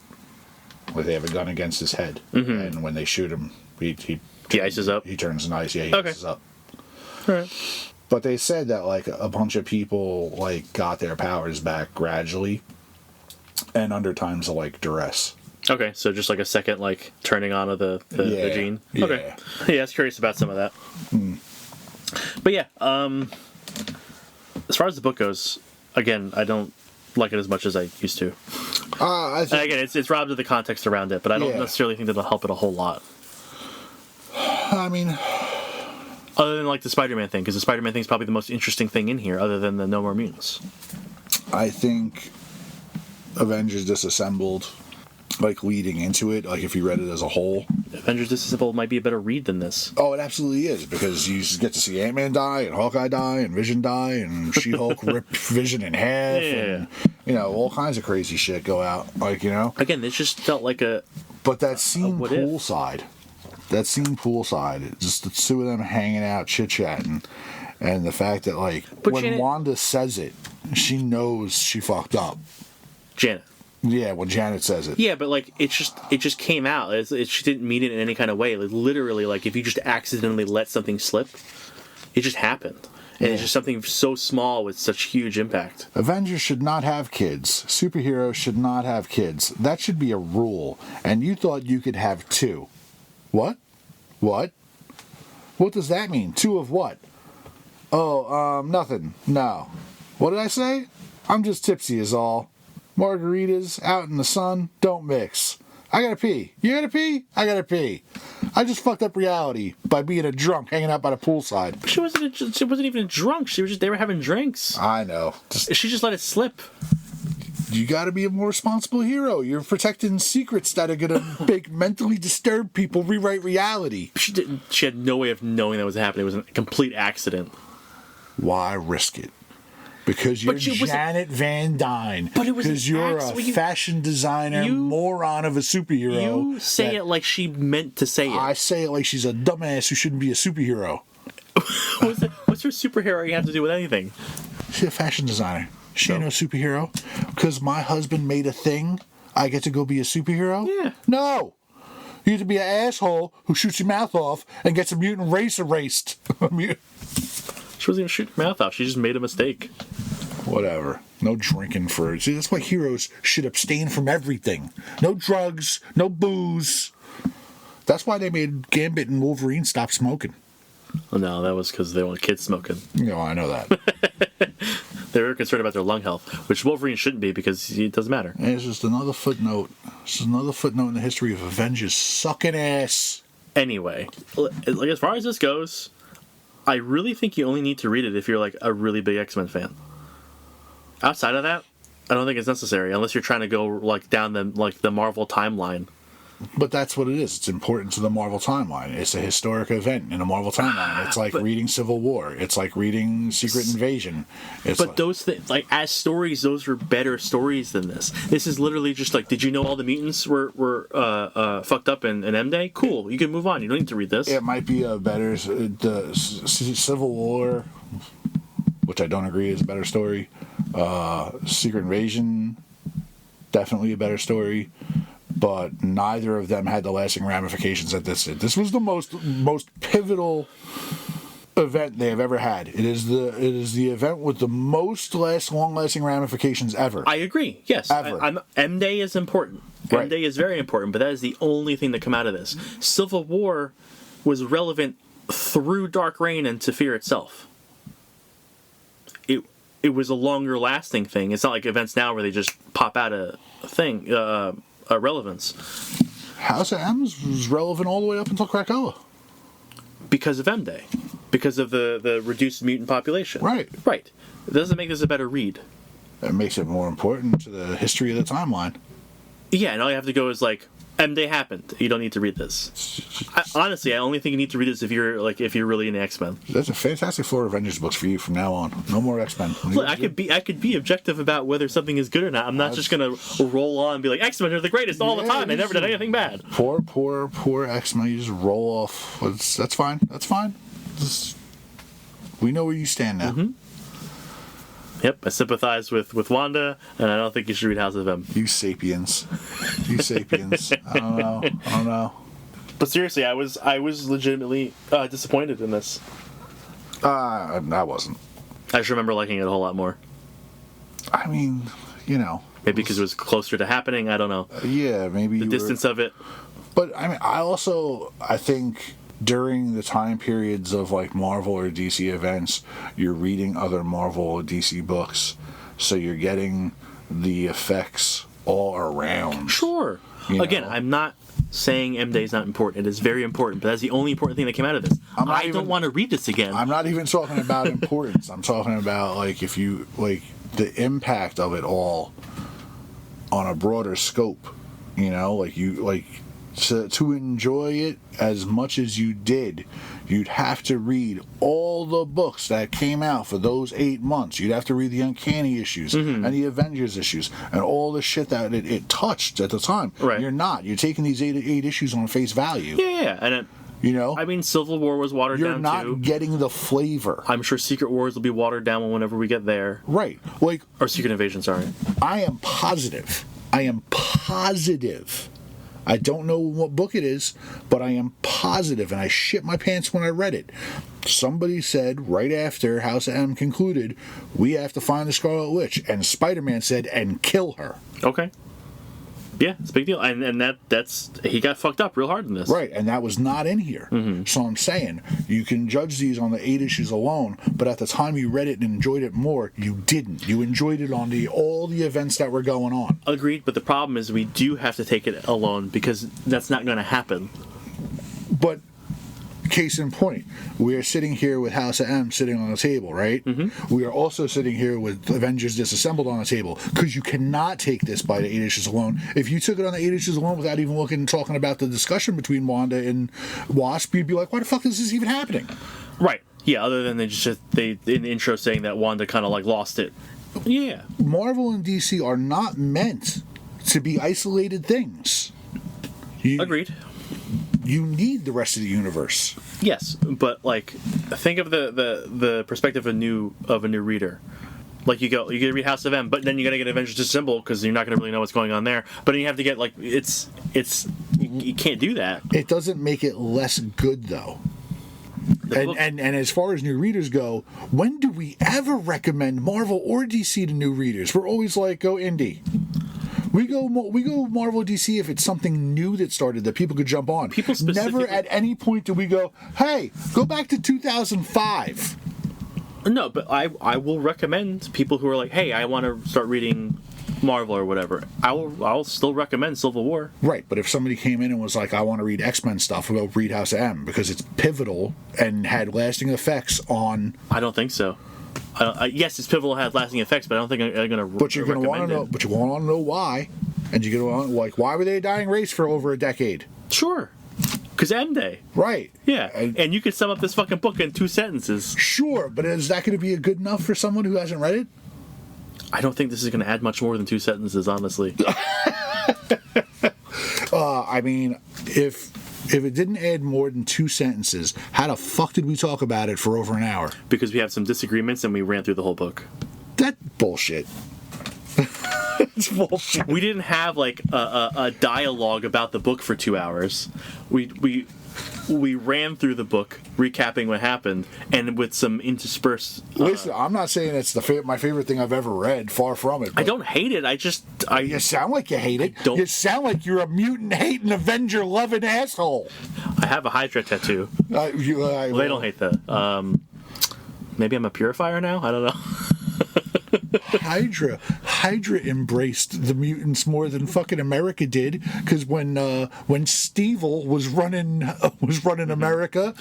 Like they have a gun against his head. Mm-hmm. And when they shoot him, he ices up? He turns nice, yeah, he ices up. All right. But they said that like a bunch of people like got their powers back gradually and under times of like duress. Okay, so just like a second like turning on of the gene. Yeah. Okay. Yeah, I was curious about some of that. But yeah, as far as the book goes, again, I don't like it as much as I used to. I think, again, it's robbed of the context around it, but I don't necessarily think that'll help it a whole lot. I mean, other than like the Spider-Man thing, because the Spider-Man thing is probably the most interesting thing in here, other than the No More Mutants. I think Avengers Disassembled, like leading into it, like if you read it as a whole, Avengers Disassembled might be a better read than this. Oh, it absolutely is, because you get to see Ant-Man die, and Hawkeye die, and Vision die, and She-Hulk rip Vision in half, and all kinds of crazy shit go out. Like, again, this just felt like a. But that scene poolside. Just the two of them hanging out, chit-chatting, and the fact that, like, when Wanda says it, she knows she fucked up. Janet, Yeah, when Janet says it. Yeah, but like it just came out. She didn't mean it in any kind of way. Like literally, like if you just accidentally let something slip, it just happened, and it's just something so small with such huge impact. Avengers should not have kids. Superheroes should not have kids. That should be a rule. And you thought you could have 2. What? What? What does that mean? 2 of what? Oh, nothing. No. What did I say? I'm just tipsy is all. Margaritas out in the sun don't mix. I gotta pee. You gotta pee? I gotta pee. I just fucked up reality by being a drunk hanging out by the poolside. She wasn't even a drunk. They were having drinks. I know. She just let it slip. You gotta be a more responsible hero. You're protecting secrets that are gonna make mentally disturbed people rewrite reality. She had no way of knowing that was happening. It was a complete accident. Why risk it? Because you're Janet Van Dyne. But it was because you're a fashion designer, moron of a superhero. You say it like she meant to say it. I say it like she's a dumbass who shouldn't be a superhero. What's her superhero you have to do with anything? She's a fashion designer. She ain't no superhero. Because my husband made a thing, I get to go be a superhero? Yeah. No! You get to be an asshole who shoots your mouth off and gets a mutant race erased. She wasn't even shooting her mouth off. She just made a mistake. Whatever. No drinking for... See, that's why heroes should abstain from everything. No drugs, no booze. That's why they made Gambit and Wolverine stop smoking. Oh, no, that was because they want kids smoking. No, I know that. They were concerned about their lung health, which Wolverine shouldn't be because it doesn't matter. And it's just another footnote. It's another footnote in the history of Avengers sucking ass. Anyway, like as far as this goes, I really think you only need to read it if you're like a really big X-Men fan. Outside of that, I don't think it's necessary unless you're trying to go like down the Marvel timeline. But that's what it is. It's important to the Marvel timeline. It's a historic event in a Marvel timeline. It's like reading Civil War. It's like reading Secret Invasion. Those things, like as stories, those were better stories than this. This is literally just like, did you know all the mutants were fucked up in M-Day? Cool, you can move on. You don't need to read this. It might be a better the Civil War, which I don't agree is a better story. Secret Invasion, definitely a better story. But neither of them had the lasting ramifications that this did. This was the most pivotal event they have ever had. It is the event with the most long-lasting ramifications ever. I agree. Yes, M-Day is important. Right. M-Day is very important, but that is the only thing that come out of this. Civil War was relevant through Dark Reign and to Fear itself. It was a longer-lasting thing. It's not like events now where they just pop out a thing. Relevance. House of M was relevant all the way up until Krakoa. Because of M-Day. Because of the reduced mutant population. Right. It doesn't make this a better read. It makes it more important to the history of the timeline. Yeah, and all you have to go is like, M-Day happened. You don't need to read this. Honestly, I only think you need to read this if you're really into X-Men. That's a Fantastic Four Avengers books for you from now on. No more X-Men. Look, I could be objective about whether something is good or not. I'm not just gonna roll on and be like, X-Men are the greatest all the time. They never did anything bad. Poor X-Men. You just roll off. That's fine. That's fine. We know where you stand now. Mm-hmm. Yep, I sympathize with Wanda, and I don't think you should read House of M. You sapiens. I don't know. But seriously, I was legitimately disappointed in this. I wasn't. I just remember liking it a whole lot more. I mean, maybe because it was closer to happening. I don't know. Yeah, maybe the distance of it. But I mean, I think during the time periods of like Marvel or DC events, you're reading other Marvel or DC books, so you're getting the effects all around. Sure. Again, I'm not saying M-Day is not important. It is very important, but that's the only important thing that came out of this. I don't want to read this again. I'm not even talking about importance. I'm talking about like if you like the impact of it all on a broader scope. To enjoy it as much as you did, you'd have to read all the books that came out for those 8 months. You'd have to read the Uncanny issues and the Avengers issues and all the shit that it touched at the time. Right. You're not. You're taking these eight issues on face value. Yeah. And I mean, Civil War was watered down too. You're not getting the flavor. I'm sure Secret Wars will be watered down whenever we get there. Right. Or Secret Invasion, sorry. I am positive I am positive. I don't know what book it is, but I am positive, and I shit my pants when I read it. Somebody said right after House of M concluded, we have to find the Scarlet Witch, and Spider-Man said, and kill her. Okay. Yeah, it's a big deal, and that's he got fucked up real hard in this. Right, and that was not in here. So I'm saying, you can judge these on the 8 issues alone, but at the time you read it and enjoyed it more, you didn't. You enjoyed it on all the events that were going on. Agreed, but the problem is we do have to take it alone because that's not going to happen. But case in point, we are sitting here with House of M sitting on a table, right? We are also sitting here with Avengers Disassembled on a table, because you cannot take this by the 8 issues alone. If you took it on the 8 issues alone without even looking and talking about the discussion between Wanda and Wasp, you'd be like, why the fuck is this even happening? Right. Yeah, other than they in the intro saying that Wanda kind of like lost it. Yeah. Marvel and DC are not meant to be isolated things. Agreed. You need the rest of the universe. Yes, but like, think of the perspective of a new reader. Like you get to read House of M, but then you got to get Avengers Disassembled because you're not going to really know what's going on there. But then you have to get like you can't do that. It doesn't make it less good though. And as far as new readers go, when do we ever recommend Marvel or DC to new readers? We're always like, go indie. We go Marvel DC if it's something new that started that people could jump on. Never at any point do we go, hey, go back to 2005. No, but I will recommend people who are like, hey, I want to start reading Marvel or whatever. I'll still recommend Civil War. Right, but if somebody came in and was like, I want to read X-Men stuff, we'll read House of M because it's pivotal and had lasting effects on... I don't think so. Yes, it's pivotal, had lasting effects, but I don't think I'm going to. But you're going to want to know. But you want to know why, and you're going to want like, why were they a dying race for over a decade? Sure, because end day. Right. Yeah, and you could sum up this fucking book in 2 sentences. Sure, but is that going to be good enough for someone who hasn't read it? I don't think this is going to add much more than 2 sentences, honestly. I mean, if it didn't add more than 2 sentences, how the fuck did we talk about it for over an hour? Because we have some disagreements and we ran through the whole book. That's bullshit. It's bullshit. We didn't have like a dialogue about the book for 2 hours. We ran through the book, recapping what happened, and with some interspersed... Listen, I'm not saying it's my favorite thing I've ever read. Far from it. I don't hate it. You sound like you hate it. You sound like you're a mutant-hating, Avenger-loving asshole. I have a Hydra tattoo. They don't hate that. Maybe I'm a purifier now? I don't know. Hydra embraced the mutants more than fucking America did, because when Stevel was running America,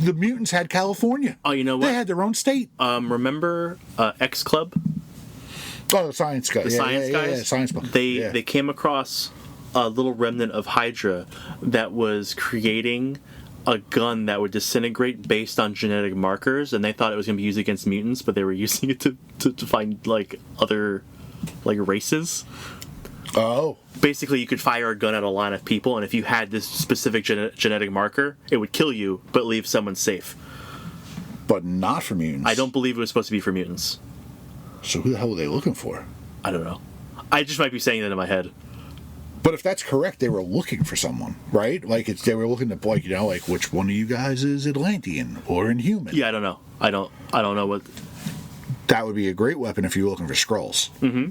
the mutants had California. Oh, you know what? They had their own state. Remember X Club? Oh, the Science guys. The Science guys. Yeah, Science book. They came across a little remnant of Hydra that was creating a gun that would disintegrate based on genetic markers, and they thought it was going to be used against mutants, but they were using it to find like other like races. Oh. Basically, you could fire a gun at a line of people, and if you had this specific genetic marker, it would kill you, but leave someone safe. But not for mutants. I don't believe it was supposed to be for mutants. So who the hell were they looking for? I don't know. I just might be saying that in my head. But if that's correct, they were looking for someone, right? Like they were looking to, like, like which one of you guys is Atlantean or Inhuman? Yeah, I don't know. I don't know what. That would be a great weapon if you were looking for Skrulls. Mm-hmm.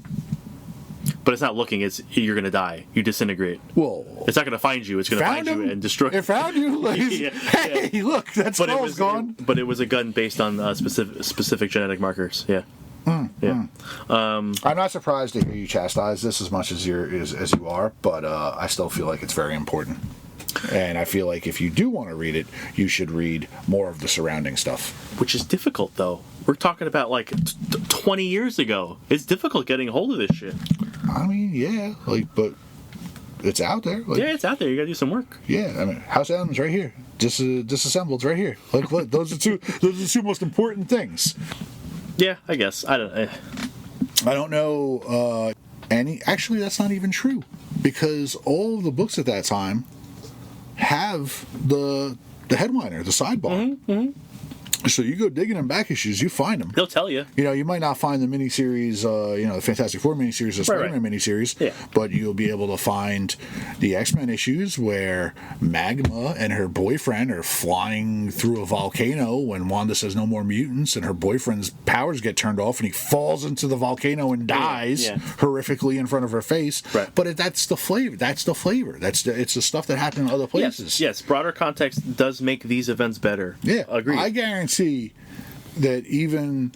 But it's not looking. It's you're gonna die. You disintegrate. Well, it's not gonna find you. It's gonna find you and destroy. It found you. Like, yeah, hey, look, that Skrull's gone. But it was a gun based on specific genetic markers. Yeah. I'm not surprised to hear you chastise this as much as you are, but I still feel like it's very important. And I feel like if you do want to read it, you should read more of the surrounding stuff. Which is difficult, though. We're talking about like 20 years ago. It's difficult getting a hold of this shit. I mean, yeah, but it's out there. Yeah, it's out there. You gotta do some work. Yeah, I mean, House of M's right here. Disassembled's right here. Look, those are the two most important things. Yeah, I guess. I don't know any. Actually, that's not even true, because all of the books at that time have the headliner, the sidebar. Mm-hmm. So you go digging in back issues, you find them. They'll tell you. You know, you might not find the miniseries, the Fantastic Four miniseries, the Spider-Man miniseries, but you'll be able to find the X-Men issues where Magma and her boyfriend are flying through a volcano when Wanda says no more mutants, and her boyfriend's powers get turned off, and he falls into the volcano and dies horrifically in front of her face. Right. But that's the flavor. It's the stuff that happened in other places. Yes. Broader context does make these events better. Yeah, agreed. I guarantee that even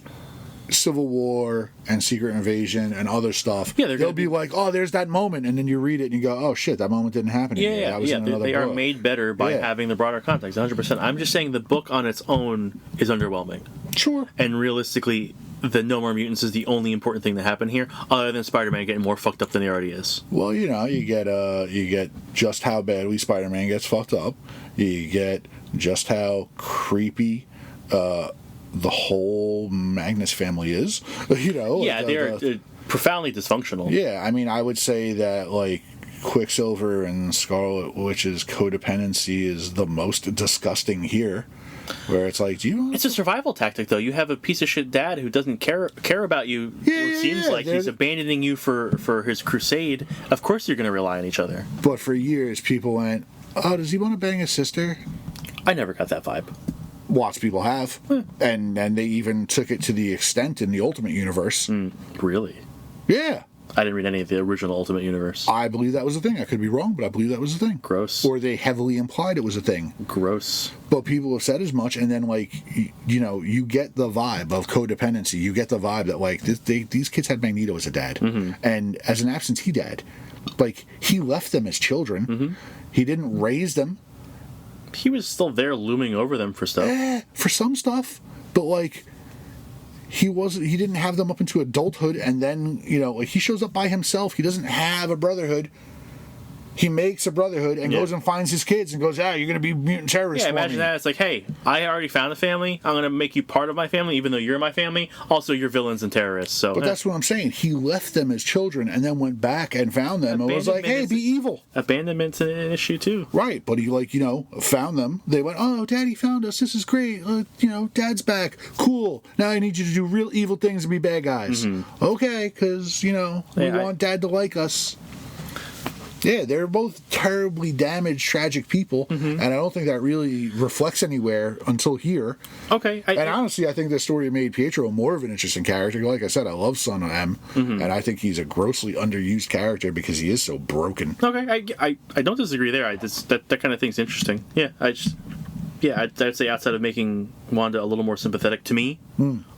Civil War and Secret Invasion and other stuff, they'll be like, oh, there's that moment, and then you read it and you go, oh shit, that moment didn't happen. They are made better by having the broader context. 100%. I'm just saying the book on its own is underwhelming. Sure. And realistically, the No More Mutants is the only important thing that happened here, other than Spider-Man getting more fucked up than he already is. Well, you get just how badly Spider-Man gets fucked up. You get just how creepy the whole Magnus family is. They're profoundly dysfunctional. Yeah, I mean, I would say that like Quicksilver and Scarlet Witch's codependency is the most disgusting here. Where it's like, it's a survival tactic, though. You have a piece of shit dad who doesn't care about you. It seems like he's abandoning you for his crusade. Of course, you're going to rely on each other. But for years, people went, "Oh, does he want to bang his sister?" I never got that vibe. Lots of people have, and they even took it to the extent in the Ultimate Universe. Really? Yeah. I didn't read any of the original Ultimate Universe. I believe that was a thing. I could be wrong, but I believe that was a thing. Gross. Or they heavily implied it was a thing. Gross. But people have said as much, and then, like, you get the vibe of codependency. You get the vibe that, like, these kids had Magneto as a dad. Mm-hmm. And as an absentee dad, like, he left them as children. Mm-hmm. He didn't raise them. He was still there looming over them for stuff. For some stuff. But, like... He didn't have them up into adulthood, and then, he shows up by himself. He doesn't have a brotherhood. He makes a brotherhood and goes and finds his kids and goes, you're going to be mutant terrorists. Yeah, imagine that. It's like, hey, I already found a family. I'm going to make you part of my family, even though you're my family. Also, you're villains and terrorists. So, but that's what I'm saying. He left them as children and then went back and found them and was like, hey, be evil. Abandonment's an issue, too. Right. But he, found them. They went, oh, Daddy found us. This is great. Dad's back. Cool. Now I need you to do real evil things and be bad guys. Mm-hmm. Okay, because, we want Dad to like us. Yeah, they're both terribly damaged, tragic people, and I don't think that really reflects anywhere until here. Okay. Honestly, I think the story made Pietro more of an interesting character. Like I said, I love Son of M, and I think he's a grossly underused character because he is so broken. Okay, I don't disagree there. That kind of thing's interesting. Yeah, I'd say outside of making Wanda a little more sympathetic to me,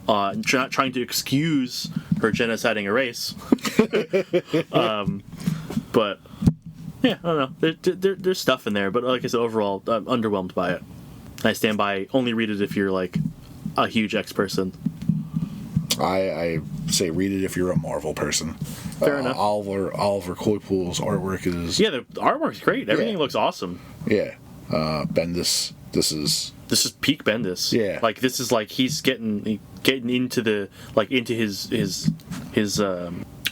trying to excuse her genociding a race, but... Yeah, I don't know. There's stuff in there, but like I said, overall, I'm underwhelmed by it. I stand by, only read it if you're, like, a huge X person. I say read it if you're a Marvel person. Fair enough. Oliver Coipel's artwork is... Yeah, the artwork's great. Everything looks awesome. Yeah. Bendis, this is peak Bendis. Yeah. Like, this is like he's getting into the, like, into his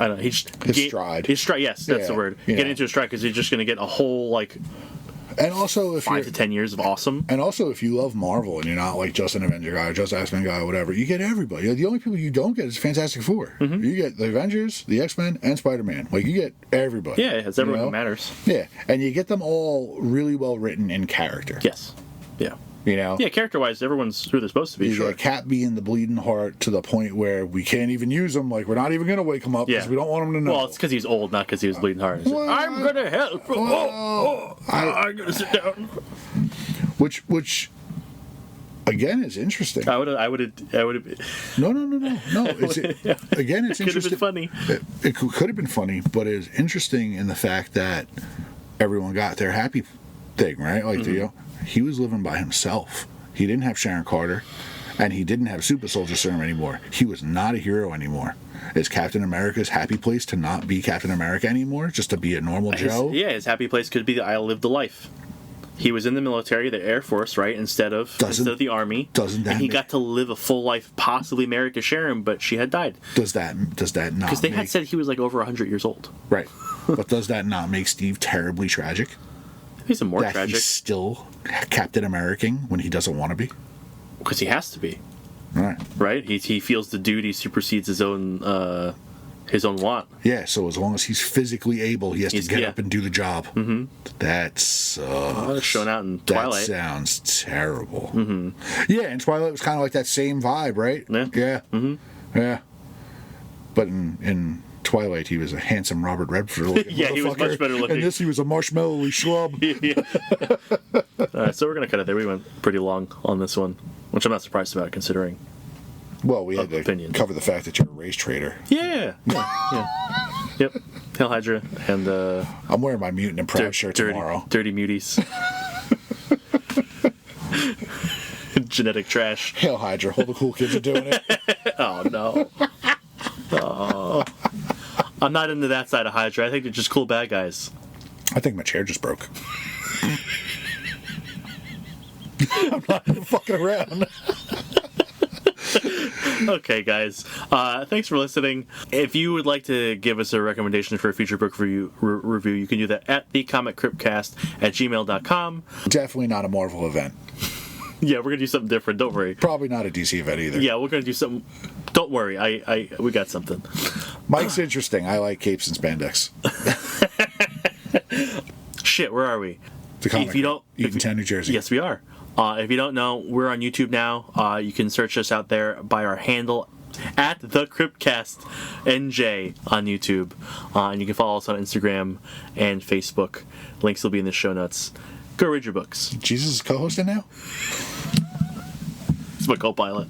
I don't know. His stride. His stride. Yes, that's the word. Get into his stride because you're just going to get a whole and also if 5 to 10 years of awesome. And also if you love Marvel and you're not like just an Avenger guy, or just X-Men guy, or whatever, you get everybody. The only people you don't get is Fantastic Four. Mm-hmm. You get the Avengers, the X-Men, and Spider-Man. Like you get everybody. Yeah, it's everyone who matters. Yeah, and you get them all really well written in character. Yes. Yeah. Yeah, character-wise, everyone's who they're supposed to be. You get Cap being the bleeding heart to the point where we can't even use him. Like, we're not even going to wake him up because we don't want him to know. Well, it's because he's old, not because he was bleeding heart. I'm going to help. I'm going to sit down. Which, again, is interesting. I would have. No. Again, it's interesting. Could have been funny. It could have been funny, but it's interesting in the fact that everyone got their happy thing, right? Like, he was living by himself. He didn't have Sharon Carter, and he didn't have Super Soldier Serum anymore. He was not a hero anymore. Is Captain America's happy place to not be Captain America anymore? Just to be a normal Joe? His happy place could be that I lived the life. He was in the military, the Air Force, right, instead of the Army. And he got to live a full life, possibly married to Sharon, but she had died. Does that not? Because they had said he was like over 100 years old. Right. But does that not make Steve terribly tragic? He's more tragic. He's still Captain American when he doesn't want to be. Because he has to be. All right. Right? He feels the duty supersedes his own want. Yeah, so as long as he's physically able, he has to get up and do the job. Mm-hmm. That's shown out in Twilight. That sounds terrible. Mm-hmm. Yeah, and Twilight was kind of like that same vibe, right? Yeah. Mm-hmm. Yeah. But in Twilight, he was a handsome Robert Redford. Yeah, he was much better looking. And this, he was a marshmallowy shrub. Yeah. All right, so we're going to cut it there. We went pretty long on this one, which I'm not surprised about considering. Well, we had to cover the fact that you're a race trader. Yeah. Yep. Hail Hydra and... I'm wearing my Mutant and Proud shirt tomorrow. Dirty muties. Genetic trash. Hail Hydra. All the cool kids are doing it. Oh, no. Oh. I'm not into that side of Hydra. I think they're just cool bad guys. I think my chair just broke. I'm not even fucking around. Okay, guys. Thanks for listening. If you would like to give us a recommendation for a future book review, you can do that at thecomiccryptcast@gmail.com. Definitely not a Marvel event. Yeah, we're going to do something different. Don't worry. Probably not a DC event either. Yeah, we're going to do something. Don't worry. We got something. Mike's interesting. I like capes and spandex. Shit, where are we? The comic. Eatontown, New Jersey. Yes, we are. If you don't know, we're on YouTube now. You can search us out there by our handle at thecomiccryptcast NJ on YouTube. And you can follow us on Instagram and Facebook. Links will be in the show notes. Go read your books. Jesus is co-hosting now? It's my co-pilot.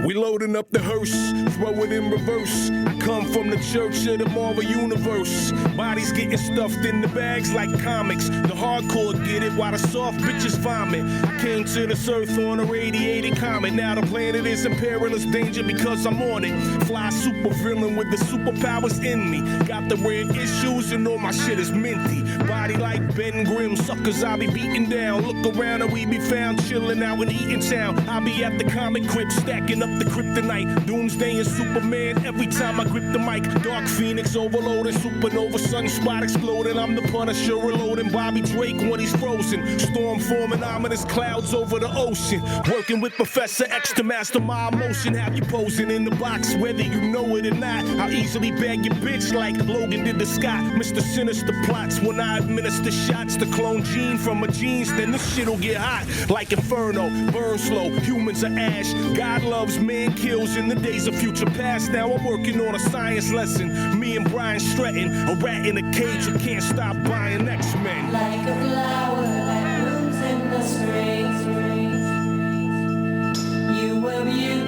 We loading up the hearse, throw it in reverse. I come from the church of the Marvel Universe. Bodies getting stuffed in the bags like comics. The hardcore get it while the soft bitches vomit. I came to this earth on a radiated comet. Now the planet is in perilous danger because I'm on it. Fly super villain with the superpowers in me. Got the red issues and all my shit is minty. Body like Ben Grimm, suckers I be beating down. Look around and we be found chilling out in Eatontown. I'll be at the comic crypt stacking up the kryptonite. Doomsday and Superman every time I grip the mic. Dark Phoenix overloading, supernova sunspot exploding. I'm the Punisher reloading Bobby Drake when he's frozen. Storm forming ominous clouds over the ocean. Working with Professor X to master my emotion. Have you posing in the box whether you know it or not. I'll easily bag your bitch like Logan did to Scott. Mr. Sinister plots when I administer shots to clone Gene from a jeans. Then this shit'll get hot like Inferno. Burn slow, humans are ash. God loves man kills in the days of future past. Now I'm working on a science lesson. Me and Brian Stratton, a rat in a cage who can't stop buying X-Men. Like a flower that blooms in the spring. You were beautiful.